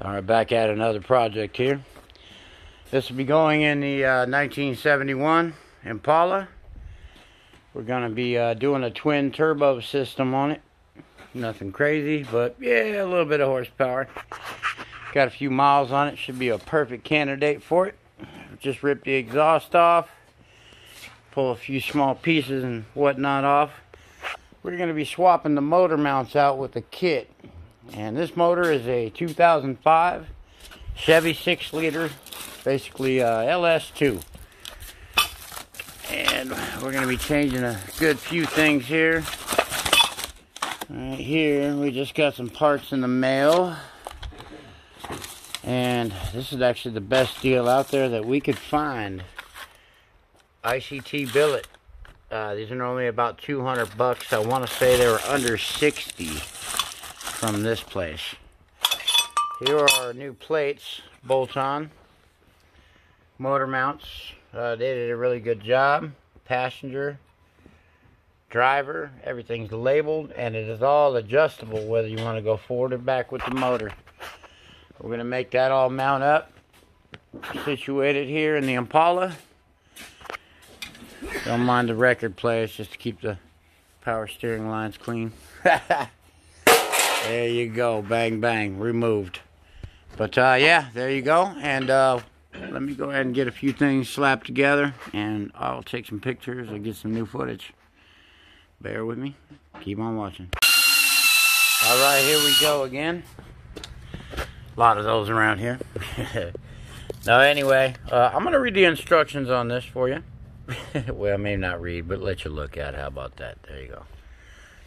Alright, back at another project here. This will be going in the 1971 Impala. We're going to be doing a twin turbo system on it. Nothing crazy, but yeah, a little bit of horsepower. Got a few miles on it. Should be a perfect candidate for it. Just rip the exhaust off. Pull a few small pieces and whatnot off. We're going to be swapping the motor mounts out with the kit. And this motor is a 2005 Chevy 6-liter, basically ls2. And we're going to be changing a good few things here. Right here, we just got some parts in the mail. And this is actually the best deal out there that we could find. ICT billet. These are normally about 200 bucks. I want to say they were under 60 from this place. Here are our new plates, bolt-on motor mounts. They did a really good job. Passenger, driver, everything's labeled, and it is all adjustable whether you want to go forward or back with the motor. We're going to make that all mount up, situated here in the Impala. Don't mind the record players, just to keep the power steering lines clean. There you go, bang bang, removed. But yeah, there you go. And let me go ahead and get a few things slapped together, and I'll take some pictures and get some new footage. Bear with me, keep on watching. Alright, here we go again. A lot of those around here. Now anyway, I'm going to read the instructions on this for you. Well, I may not read, but let you look at it. How about that? There you go.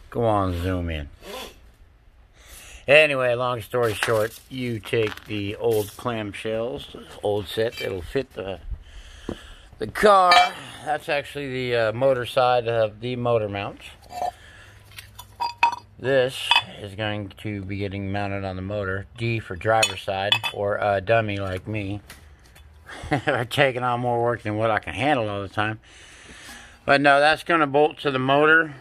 Go on, zoom in. Anyway, long story short, you take the old clamshells, old set, it'll fit the car. That's actually the motor side of the motor mounts. This is going to be getting mounted on the motor. D for driver side, or a dummy like me. Or taking on more work than what I can handle all the time. But no, that's going to bolt to the motor.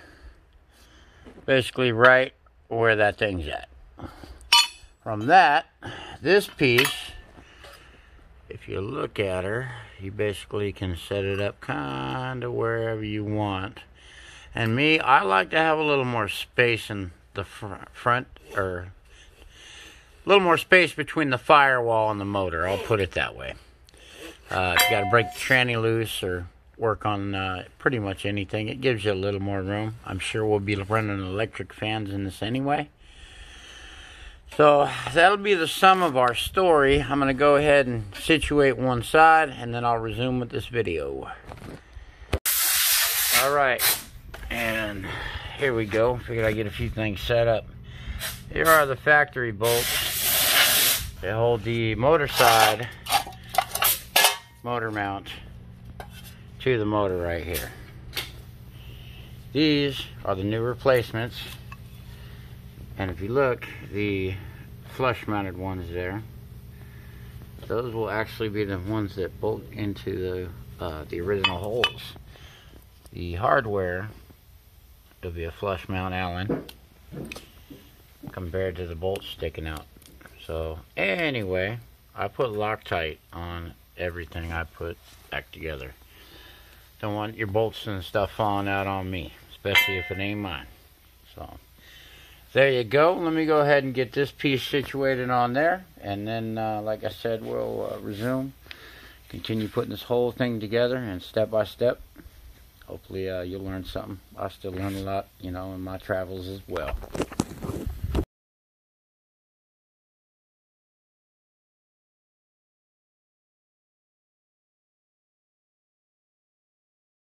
Basically right where that thing's at. From that, this piece, if you look at her, you basically can set it up kind of wherever you want. And me, I like to have a little more space in the front, or a little more space between the firewall and the motor. I'll put it that way. If you got to break the tranny loose or work on pretty much anything, it gives you a little more room. I'm sure we'll be running electric fans in this anyway. So that'll be the sum of our story. I'm going to go ahead and situate one side, and then I'll resume with this video. Alright, and here we go. Figured I'd get a few things set up. Here are the factory bolts. They hold the motor side motor mount to the motor right here. These are the new replacements. And if you look, the flush mounted ones there, those will actually be the ones that bolt into the original holes. The hardware will be a flush mount Allen compared to the bolts sticking out. So anyway, I put Loctite on everything I put back together. Don't want your bolts and stuff falling out on me, especially if it ain't mine. So there you go. Let me go ahead and get this piece situated on there, and then like I said, we'll resume, continue putting this whole thing together, and step by step, hopefully you'll learn something. I still learn a lot, you know, in my travels as well.